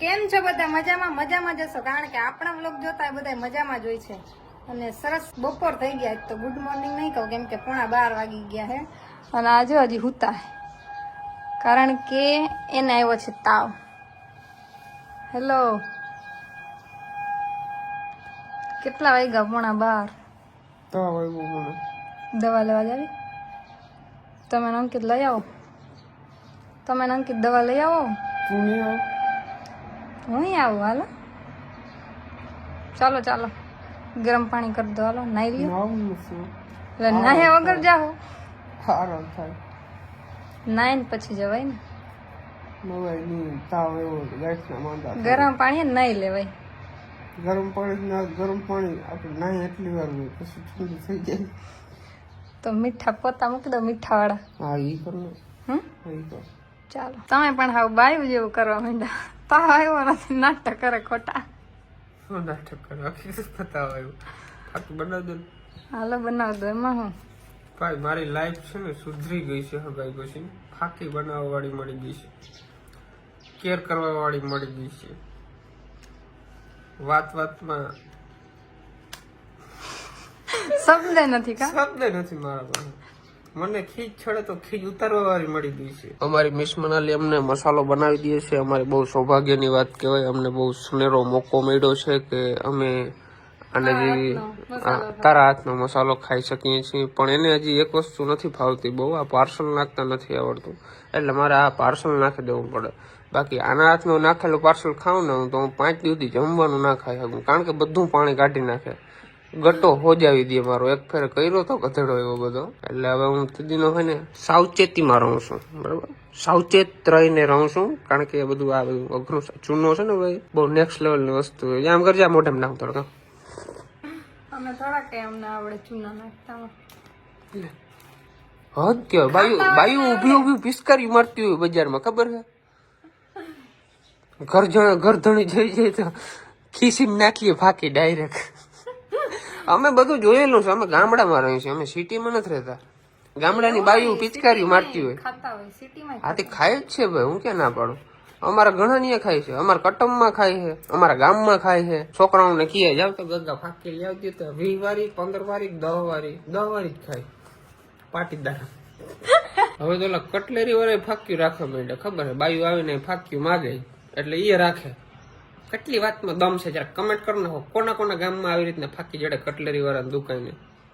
કેમ છો બધા? મજામાં જશો, કારણ કે આપણા વ્લોગ જોતા બધા મજામાં જ હોય છે. અને સરસ બપોર થઈ ગયા તો ગુડ મોર્નિંગ નહીં કહું, કેમ કે 11:15 વાગી ગયા છે. અને આજે હજી હુતા હે, કારણ કે એને આવ્યો છે તાવ. હેલો, કેટલા વાગ્યા? 11:15. દવા લેવા જાવી? તમે અંકિત લઈ આવો. દવા લઈ આવો. હું આવું, હાલો. ચાલો ગરમ પાણી કરી દો, હાલો નાઈ લ્યો. એટલે નાહ્યા વગર જાઓ? નાઈને પછી જવાય ને. ગરમ પાણી નાઈ લેવાય. ગરમ પાણી આપણે નાહી એટલી વાર પછી ઠંડુ થઈ જાય. તો મીઠા પોતા મૂકી દો, મીઠા વાળા. હા, ઈ કર ને. ચાલો, તમે પણ હાવ બાયું જેવું કરવા માંડ્યા. તાવ આવ્યો નથી, નાટક કરે ખોટા. નાટક કરે, આખી પતાવ આવ્યું. આખું બનાવ દો. હાલો બનાવ દો. એમાં હું ભાઈ, મારી લાઈફ છે ને સુધરી ગઈ છે હગાઈ પછી. ફાકી બનાવવા વાળી મળી ગઈ છે, કેર કરવા વાળી મળી ગઈ છે. વાતમાં શબ્દ નથી મારા પાસે. મને ખીજ છડે તો ખીજ ઉતારવા વાળી મળી ગઈ છે. અમારી મિસ મનાલી અમને મસાલો બનાવી દે છે. અમારી બહુ સૌભાગ્યની વાત કહેવાય. અમને બહુ સુનેરો મોકો મળ્યો છે કે અમે આને જે તારા હાથનો મસાલો ખાઈ શકીએ છીએ. પણ એને હજી એક વસ્તુ નથી ફાવતી બહુ, આ પાર્સલ નાખતા નથી આવડતું. એટલે મારે આ પાર્સલ નાખી દેવું પડે. બાકી આના હાથનું નાખેલું પાર્સલ ખાઉં ને તો હું 5 દિવસથી જમવાનું ના ખાઈ શકું, કારણ કે બધું પાણી કાઢી નાખે. ગટ્ટો હોજાવી દે મારો. એક ફેર કર્યો તો ગધેડો એવો બધો. એટલે હવે હું તેદીનો હોય ને સાવચેતીમાં રહું છું, બરાબર. સાવચેત રહીને રહું છું, કારણ કે બધું આ બધું અઘરું ચૂનો છે ને ભાઈ, બહુ નેક્સ્ટ લેવલની વસ્તુ. આમ કરજે, આ મોઢામાં નાખ થોડો. અમે થોડા કઈ અમને આવડે ચૂના નાખતા. હદ કેવાય. બાયું ઊભી પિસ્કારી મારતી હોય બજારમાં, ખબર છે? ઘરધણી જઈ જાય તો ખીસીમાં નાખીએ ફાકી ડાયરેક્ટ. અમે બધું જોયેલું છે. અમે ગામડામાં રહીએ છીએ, અમે સિટીમાં નથી રહેતા. ગામડાની બાયું પિચકારી મારતી હોય. આથી ખાય જ છે ભાઈ, હું ક્યાં ના પાડું. અમારા ઘણા ને ખાય છે, અમારા કટમમાં ખાય છે, અમારા ગામમાં ખાય છે. છોકરાઓને કીએ જાવ તો ગગા ફાકી લઈ આવતી તો 20 વારી 15 વારી 10 વારી જ ખાય પાટીદાર. હવે તો ઓલા કટલેરી વાળા ફાક્યું રાખવા માંડ્યા, ખબર છે? બાયું આવીને ફાક્યું માગે એટલે એ રાખે. કેટલી વાતમાં દમ છે, જરા કમેન્ટ કરી નાખો. કોના ગામમાં આવી રીતના ફાકી જડે કટલેરી વાળા દુકાને,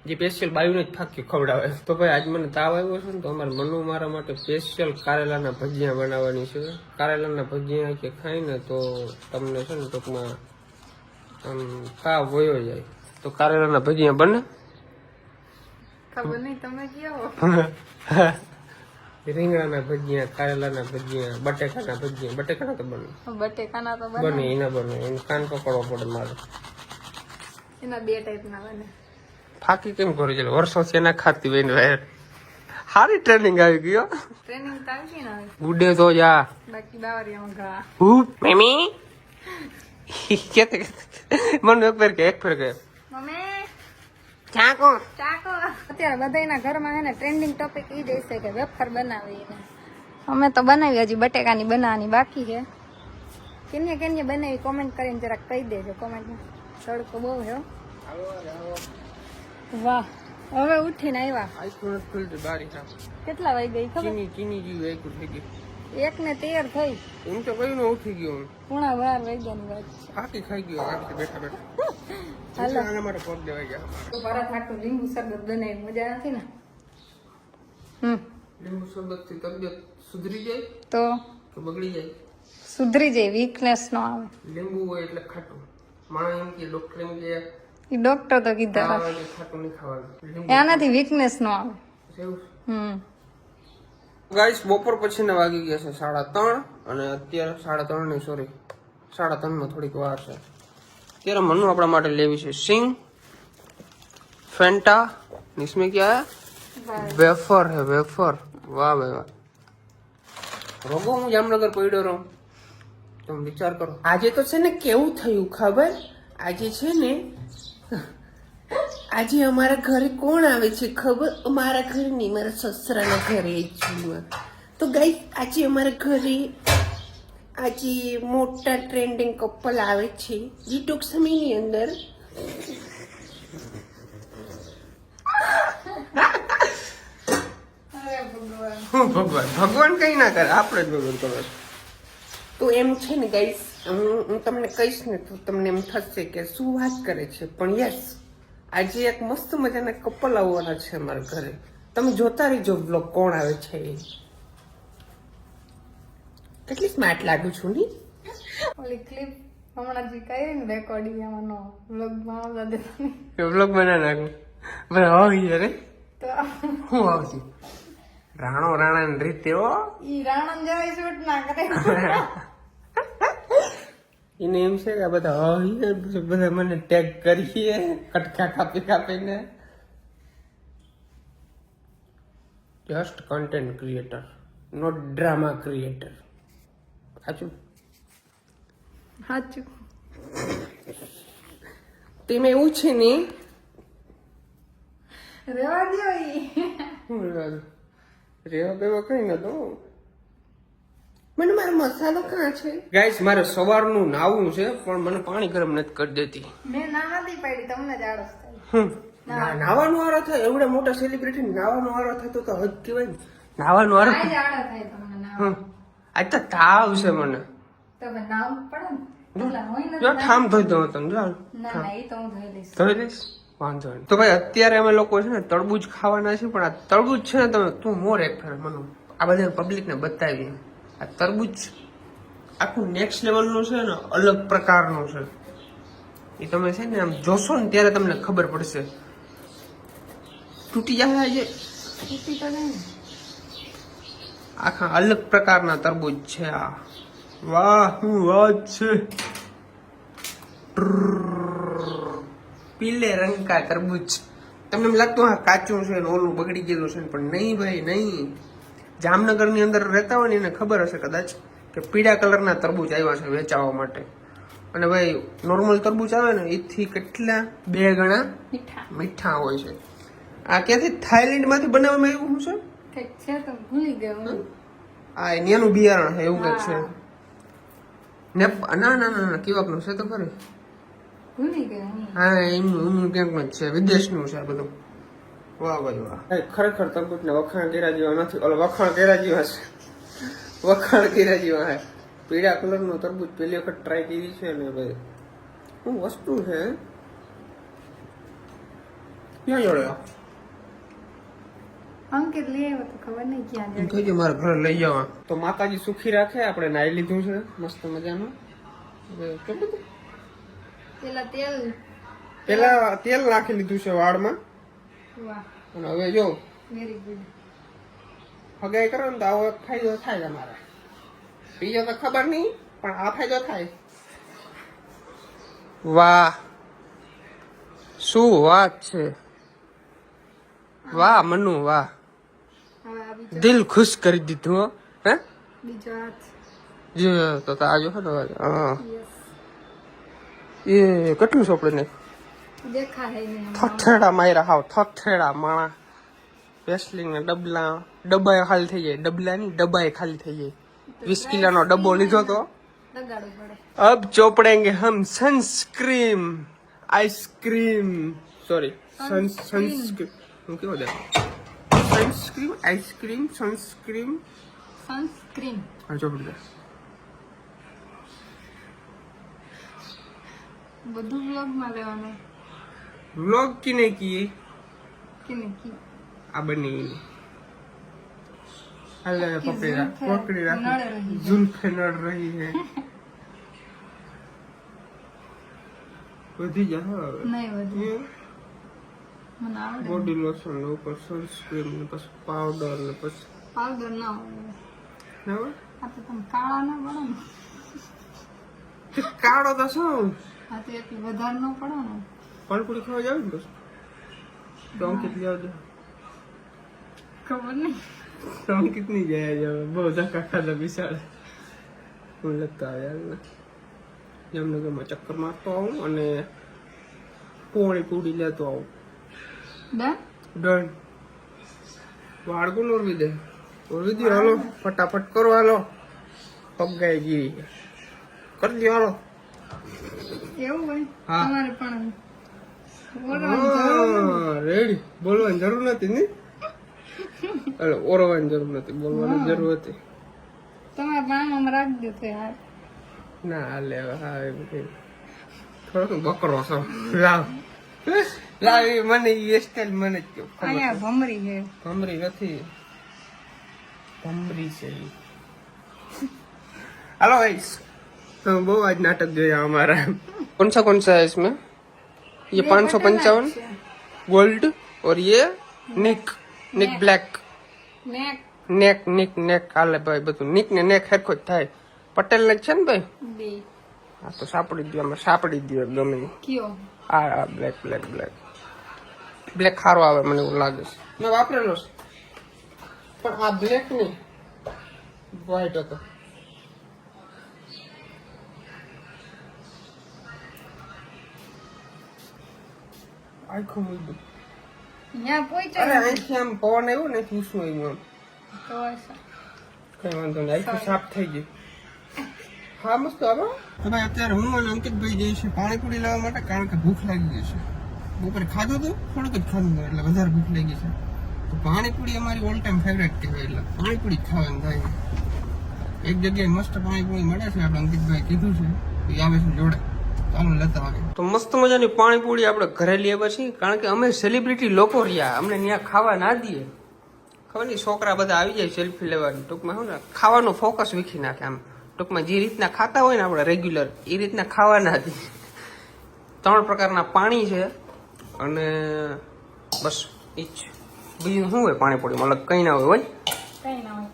જે સ્પેશિયલ બાયુને જ ફાકી ખવડાવે. તો ભાઈ આજ મને તાવ આવ્યો છે ને, તો અમારે મનુ મારા માટે સ્પેશિયલ કારેલાના ભજીયા બનાવવાની છે. કારેલાના ભજીયા કે ખાઈને તો તમને છે ને ટૂંકમાં આમ તાવ વયો જાય. તો કારેલાના ભજીયા બને? ખબર નહીં, તમે કેવો. રીંગણાના ભજીયા, કારેલાના ભજીયા, બટેકાના ભજીયા. બટેકાના તો બને, બને એના બને. એને કાન પકડવો પડે મારે. એના 2 ટાઈપના બને. ફાકી કેમ કરી છે? વર્ષોથી એના ખાતી હોય ને. સારી ટ્રેનિંગ આવી ગયો. ટ્રેનિંગ તો આવી ને. ગુડે તો જા, બાકી બાવરિયામાં ઘા. મમ્મી કેતે મને એક ફેર કે મમ્મી ચાકો. અત્યારે બધાના ઘરમાં હે ને ટ્રેન્ડિંગ ટોપિક ઈ જ છે કે વેફર બનાવી. અમે તો બનાવી, હજી બટેકાની બનાવવાની બાકી છે. કેને બનાવી કોમેન્ટ કરીને જરાક કહી દેજો કોમેન્ટમાં. તડકો બહુ છે. વાહ, હવે ઉઠીને આવ્યા. કેટલા વાગી ગઈ ખબર? ચીની જેવું એકું થઈ ગયું. 1:13 થઈ. એમ તો કયું ને ઉઠી ગયો. 11:30 વાગ્યાની વાત છે. ફાકી ખાઈ ગયો બેઠા. હાલો, આના માટે પગ દેવાઈ ગયા. ભરત હાટું લીંબુ શરબત બનાવી મજા નથી ને. લીંબુ શરબત થી તબિયત સુધરી જાય તો બગડી જાય? સુધરી જાય, વીકનેસ નો આવે. લીંબુ હોય એટલે ખાટું. માં એમ કે ડોક્ટર એમ કે ઈ ડોક્ટર તો કીધા ખાટું નહીં ખાવાનું. એનાથી વીકનેસ નો આવે. ગાઈસ, બપોર પછીના વાગી ગયા છે 3:30 અને અત્યારે 3:30 નહીં, સોરી 3:30 થોડીક વાર છે. અત્યારે મનુ આપણા માટે લેવી છે સિંગ, ફેન્ટા, इसमें क्या है? वेफर है, वेफर. वाह भाई वाह. રોગો હું જામનગર પડ્યો રહું. તમે વિચાર કરો. આજે તો છે ને કેવું થયું ખબર? આજે છે ને, આજે અમારા ઘરે કોણ આવે છે ખબર? અમારા ઘરે નહીં, મારા સસરાના ઘરે છું. તો ગાઈસ, આજે અમારા ઘરે આજે મોટા ટ્રેન્ડિંગ કપલ આવે છે જે ટૂંક સમયની અંદર ભગવાન કઈ ના કરે, આપણે જ ભગવાન કરો. તો એમ છે ને ગાઈસ, હું તમને કહીશ ને તો તમને એમ થશે કે શું વાત કરે છે, પણ યસ, આજે એક મસ્ત મજાના કપલ આવવાના છે અમારા ઘરે. તમે જોતા રહીજો બ્લોગ કોણ આવે છે. કેટલી સ્માર્ટ લાગુ છું ની? ઓલી ક્લિપ હમણાં જે કરી ને રેકોર્ડિંગ એમાંનો વ્લોગમાં આવવા દેવાની. વ્લોગ બના નાખું બરાબર. આવી યાર તો હું આવતી રાણો રાણા રીતે હો. ઈ રાણન જેવા શૂટ ના કરે. એને એમ છે કે આ બધા આવી બધા મને ટેગ કરીએ કટકા કાપી કાપીને. Just content creator, not drama creator. સાચું સાચું. તેમાં એવું છે ને, રેવા દ્યો ઈ. રેવા બેવા કઈ નતો. મને મારો મસાલો ક્યાં છે? ગાઈસ, મારે સવારનું નાવું છે પણ મને પાણી ગરમ નથી કરી દેતી. મેં ના નથી પાડી, તમને જ આળસ થાય. નાવાનો વારો થાય? એવડા મોટા સેલિબ્રિટી નાવાનો વારો થતો તો હદ કહેવાય ને. નાવાનો વારો આ જ આળસ થાય તમને ના. આજ તો તાવ છે મને. તો હવે નાવું પડે ને. ઓલા હોય ને જો ઠામ ધોઈ દઉં તને. જો ના ના, ઈ તો હું ધોઈ લઈશ. ધોઈ દઈશ, વાંધો નહીં. તો ભાઈ અત્યારે અમે લોકો છે ને તરબૂચ ખાવાના છે, પણ આ તરબૂચ છે ને તમે તું મોર એક ફેર મને આ બધા પબ્લિક ને બતાવી. આ તરબૂચ આખું નેક્સ્ટ લેવલનું છે ને, અલગ પ્રકારનું છે. એ તમે છે ને આમ જોશો ને ત્યારે તમને ખબર પડશે. તૂટી જાય આજે તૂટી તો જાય ને. આખા અલગ પ્રકારના તરબૂચ છે આ. વાહ શું વાત છે. પીલે રંગ કા તરબૂચ. તમને એમ લાગતું હા કાચું છે ને ઓલું બગડી ગયેલું છે, પણ નહીં ભાઈ નહીં. જામનગર ની અંદર રહેતા હોય ને એને ખબર હશે કદાચ કે પીળા કલરના તરબૂચ આવ્યા છે વેચાવા માટે. અને ભાઈ નોર્મલ તરબૂચ આવે ને એથી કેટલા 2 ગણા મીઠા હોય છે. આ ક્યાંથી થાઈલેન્ડ માંથી બનાવવામાં આવ્યું છે? કંઈક છે તો ભૂલી ગયો હું. આ એનું બિયારણ છે એવું કંઈક છે. ના ના ના કેવાકનું છે તો ખરી. ભૂલી ગયો હું. હા એમનું ક્યાંક જ છે, વિદેશનું છે આ બધું. વાહ ભાઈ વાહ. ખરેખર તરબૂચ ને વખાણ કર્યા જેવા નથી. ઓલો વખાણ કર્યા જેવા છે, વખાણ કર્યા જેવા છે. પીળા કલરનું તરબૂચ પહેલી વખત ટ્રાય કરી છે ને ભાઈ શું વસ્તુ છે. ક્યાં જોડે અંકિત લઈ આવ્યો તો ખબર નહીં ક્યાં જાય. કહેજો મારા ઘરે લઈ જવા. તો માતાજી સુખી રાખે. આપણે નાઈ લીધું છે મસ્ત મજાનું. પેલા તેલ નાખી લીધું છે વાળમાં. વાહ, અને હવે જો વેરી ગુડ. હગાઈ કરો ને તો આવો એક ફાયદો થાય અમારે. બીજો તો ખબર નહીં પણ આ ફાયદો થાય. વાહ શું વાત છે. વાહ મનુ વાહ. હવે આ બીજો દિલ ખુશ કરી દીધું હો. હે બીજો હાથ. જો તો આજો હે હા યસ. એ કેટલું ચોપડે ને દેખાય નહીં. થથેડા માર્યા હાવ થથેડા માણા. વેસલિંગ ના ડબ્બા ખાલી થઈ જાય. ડબલા ની ડબ્બા ખાલી થઈ જાય. 20 કિલોનો ડબ્બો લીધો તો. લગાડવું પડે. अब चोपड़ेंगे हम सनस्क्रीन आइसक्रीम सॉरी सनस्क्रीन હું કેવો દે સનસ્ક્રીન આઈસ્ક્રીમ સનસ્ક્રીન સનસ્ક્રીન. હા ચોપડી દે. બધું વ્લોગમાં લેવાનું. વ્લોગ કિને કિए કે નહીં કી. આ બની અલ્લાહ પકડી રાખ પકડી નળ રાખ રહી. जुल्फे नड़ रही है વધી જા હવે. નહીં વધુ. મને આવડે. બોડી લોશન ને ઉપર સનસ્ક્રીન ને પછી પાવડર ને પછી પાવડર ના હોય. ના હોય? આ તો તમે કાળા ના પડો ને. કાળો તો શું આ તો એટલું વધારે ન પડો ને. પાણીપુરી ખાવા જાવ ને બસ તો અંકિત લઈ આવજો. ખબર નહીં. તો અંકિત નહીં જાય જાવ બહુ ધક્કા ખાધા બિસાડે. હું લગતા આવે યાર જામનગરમાં ચક્કર મારતો આવું અને પોણી પૂડી લેતો આવું. ડન. ડન. વાળગું ઓરવી દે. ઓરવી દે હાલો ફટાફટ કરો હાલો. પગાઈ ગઈ કરી દો હાલો. એવું હોય હા. તમારે પણ બોલવાની જરૂર નથી. રેડી બોલવાની જરૂર નથી ને એટલે ઓરવાની જરૂર નથી બોલવાની જરૂર હતી. તમારે પણ આમ રાખજો તો યાર. ના હાલે હવે હા એવું કઈ થોડોક બકરો છો લાવ લાવ એ મને એ સ્ટાઈલ મને જ કહો. ખબર અહીંયા છે. ભમરી છે. ભમરી નથી ભમરી છે ઈ. हेलो गाइस तो वो आज नाटक जो है हमारा कौन सा है इसमें ये 555 गोल्ड और ये निक निक ब्लैक નેક नेक निक नेक हाले भाई બધું નિક ને નેક હરખો જ થાય પટેલ ને છે ને ભાઈ બે આ તો સાપડી દો અમે સાપડી દો ગમે ઈ. કયો આ બ્લેક બ્લેક બ્લેક બ્લેક ખારો આવે મને એવું લાગે છે મેં વાપરેલો છે પણ આ બ્લેક નહીં વ્હાઈટ હતો આખું મૂકી અહીંયા પહોંચ્યો અરે અહીંથી આમ પવન આવ્યો ને પૂછવું આવ્યું આમ તો હશે. કઈ વાંધો નહીં આખું સાફ થઈ ગયું હા મસ્ત હવે તો ભાઈ અત્યારે હું અને અંકિતભાઈ જઈએ છીએ પાણીપુરી લેવા માટે કારણ કે ભૂખ લાગી ગઈ છે બપોરે ખાધું હતું થોડુંક જ ખાધું હતું એટલે વધારે ભૂખ લાગી છે તો પાણીપુરી અમારી ઓલ ટાઈમ ફેવરેટ કહેવાય એટલે પાણીપુરી જ ખાવાનું થાય એક જગ્યાએ મસ્ત પાણીપુરી મળે છે આપણે અંકિતભાઈ કીધું છે તો આવે છે જોડે ચાલો લેતા આવે તો મસ્ત મજાની પાણીપુરી આપણે ઘરે લઈએ પછી કારણ કે અમે સેલિબ્રિટી લોકો રહ્યા અમને ત્યાં ખાવા ના દઈએ ખબર નહીં છોકરા બધા આવી જાય સેલ્ફી લેવાની ટૂંકમાં શું ને ખાવાનું ફોકસ વીખી નાખે આમ ટૂંકમાં જે રીતના ખાતા હોય ને આપણે રેગ્યુલર એ રીતના ખાવા ના દઈએ 3 પ્રકારના પાણી છે અને બસ ઈ જ બીજું શું હોય પાણીપુરીમાં અલગ કંઈ ના હોય કઈ ના હોય.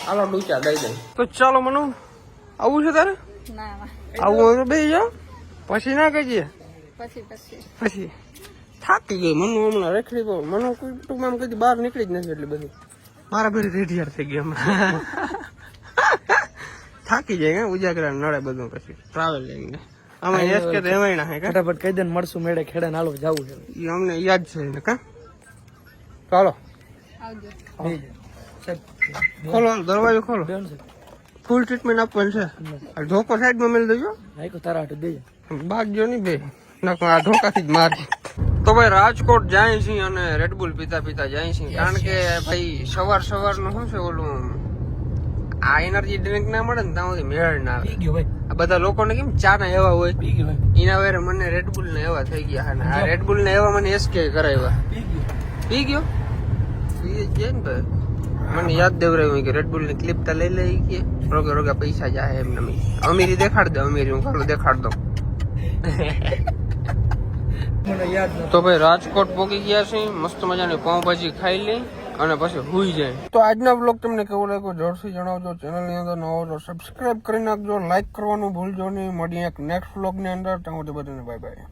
હાલો ડૂચા દઈ દઈ તો ચાલો મનુ આવું છે તારે ના ના આવું હોય તો બે જાઓ પછી ના કહીએ પછી પછી પછી થાકી ગઈ મનુ હમણાં રેખડી બહુ મનુ કોઈ ટૂંકમાં આમ કદી બહાર નીકળી જ નથી એટલી બધી મારા ભેરી રેઢિયાર થઈ ગઈ હમણાં થાકી જાય હે ઉજાગરા નડે બધું પછી ટ્રાવેલિંગ ને આમાં યસ કે રેવાયણા હે કા ફટાફટ કહી દે ને મળશું મેળે ખેડે નાલો જવું છે ઈ અમને યાદ છે ને કા ચાલો આવજો ખોલો દરવાજો ખોલો બેન છે ફૂલ ટ્રીટમેન્ટ આપવાનું છે આ ધોકો સાઈડમાં મેળ દેજો નાખો તારા હાટુ દેજે ભાગ્યો નહીં બે નાખો આ ધોકાથી જ મારી તો ભાઈ રાજકોટ જાય છે અને રેડબુલ પીતા પીતા જાય છે કારણ કે ભાઈ સવારનું શું છે ઓલું આ એનર્જી ડ્રિંક ના મળે ને ત્યાં સુધી મેળ ના આવે પી ગયો ભાઈ આ બધા લોકોને કેમ ચા ના એવા હોય પી ગયો ભાઈ એના વેરે મને રેડબુલ ને એવા થઈ ગયા અને આ રેડબુલ ને એવા મને એસકે કરાવ્યા પી ગયો પી ગયો ને ભાઈ મને યાદ દેવરાયું કે રેડબુલ ની ક્લિપ તો લઈ લઈ કે રોગે રોગે પૈસા જાય એમ નમી અમીરી દેખાડ દે અમીરી હું ખાલી દેખાડ દઉં મને યાદ નથી તો ભાઈ રાજકોટ પહોંચી ગયા છે મસ્ત મજાની પાઉંભાજી ખાઈ લઈ અને પછી હુઈ જાય તો આજનો બ્લોગ તમને કેવો લાગ્યો જોરથી જણાવજો ચેનલની અંદર નવો તો સબસ્ક્રાઇબ કરી નાખજો લાઈક કરવાનું ભૂલજો નહીં મળીએ એક નેક્સ્ટ બ્લોગની અંદર ત્યાં સુધી બધાને બાય બાય